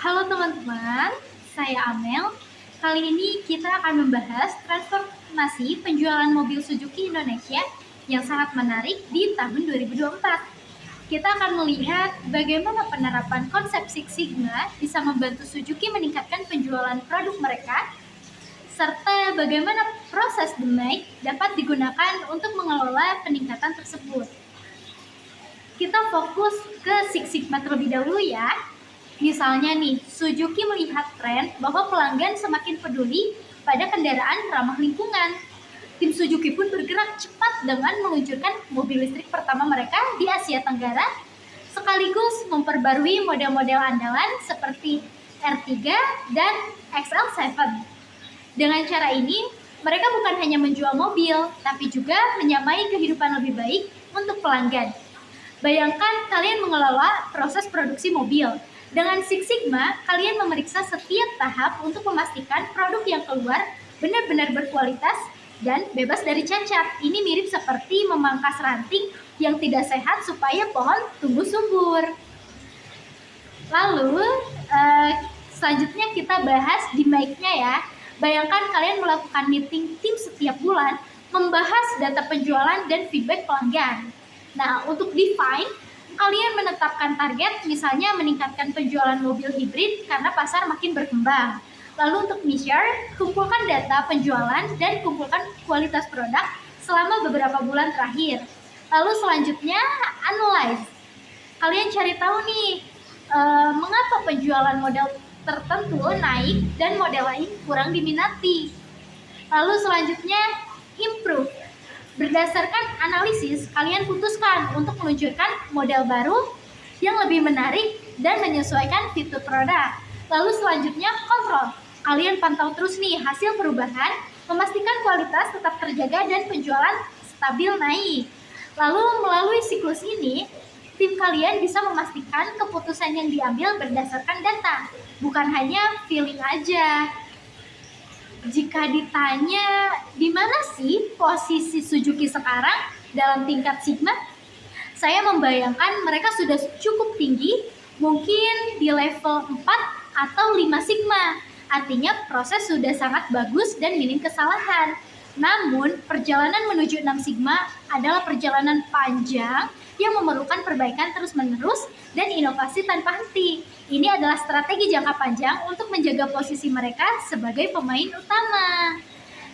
Halo teman-teman, saya Amel. Kali ini kita akan membahas transformasi penjualan mobil Suzuki Indonesia yang sangat menarik di tahun 2024. Kita akan melihat bagaimana penerapan konsep Six Sigma bisa membantu Suzuki meningkatkan penjualan produk mereka, serta bagaimana proses The Make dapat digunakan untuk mengelola peningkatan tersebut. Kita fokus ke Six Sigma terlebih dahulu ya. Misalnya nih, Suzuki melihat tren bahwa pelanggan semakin peduli pada kendaraan ramah lingkungan. Tim Suzuki pun bergerak cepat dengan meluncurkan mobil listrik pertama mereka di Asia Tenggara, sekaligus memperbarui model-model andalan seperti R3 dan XL7. Dengan cara ini, mereka bukan hanya menjual mobil, tapi juga menyamai kehidupan lebih baik untuk pelanggan. Bayangkan kalian mengelola proses produksi mobil. Dengan Six Sigma, kalian memeriksa setiap tahap untuk memastikan produk yang keluar benar-benar berkualitas dan bebas dari cacat. Ini mirip seperti memangkas ranting yang tidak sehat supaya pohon tumbuh subur. Lalu, selanjutnya kita bahas di mic-nya ya. Bayangkan kalian melakukan meeting tim setiap bulan, membahas data penjualan dan feedback pelanggan. Nah, untuk define, kalian menetapkan target, misalnya meningkatkan penjualan mobil hibrid karena pasar makin berkembang. Lalu untuk measure, kumpulkan data penjualan dan kumpulkan kualitas produk selama beberapa bulan terakhir. Lalu selanjutnya, analyze. Kalian cari tahu nih, mengapa penjualan model tertentu naik dan model lain kurang diminati. Lalu selanjutnya, improve. Berdasarkan analisis, kalian putuskan untuk meluncurkan model baru yang lebih menarik dan menyesuaikan fitur produk. Lalu selanjutnya, kontrol. Kalian pantau terus nih hasil perubahan, memastikan kualitas tetap terjaga dan penjualan stabil naik. Lalu melalui siklus ini, tim kalian bisa memastikan keputusan yang diambil berdasarkan data, bukan hanya feeling aja. Jika ditanya di mana sih posisi Suzuki sekarang dalam tingkat Sigma, saya membayangkan mereka sudah cukup tinggi, mungkin di level 4 atau 5 Sigma. Artinya proses sudah sangat bagus dan minim kesalahan. Namun, perjalanan menuju 6 Sigma adalah perjalanan panjang yang memerlukan perbaikan terus-menerus dan inovasi tanpa henti. Ini adalah strategi jangka panjang untuk menjaga posisi mereka sebagai pemain utama.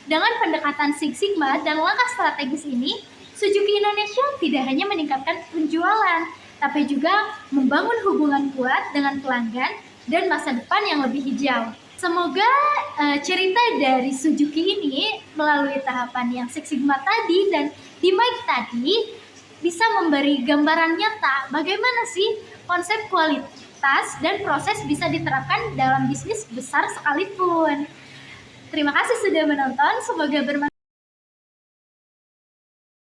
Dengan pendekatan Six Sigma dan langkah strategis ini, Suzuki Indonesia tidak hanya meningkatkan penjualan, tapi juga membangun hubungan kuat dengan pelanggan dan masa depan yang lebih hijau. Semoga cerita dari Suzuki ini melalui tahapan yang Six Sigma tadi dan di mic tadi bisa memberi gambaran nyata bagaimana sih konsep kualitas dan proses bisa diterapkan dalam bisnis besar sekalipun. Terima kasih sudah menonton, semoga bermanfaat.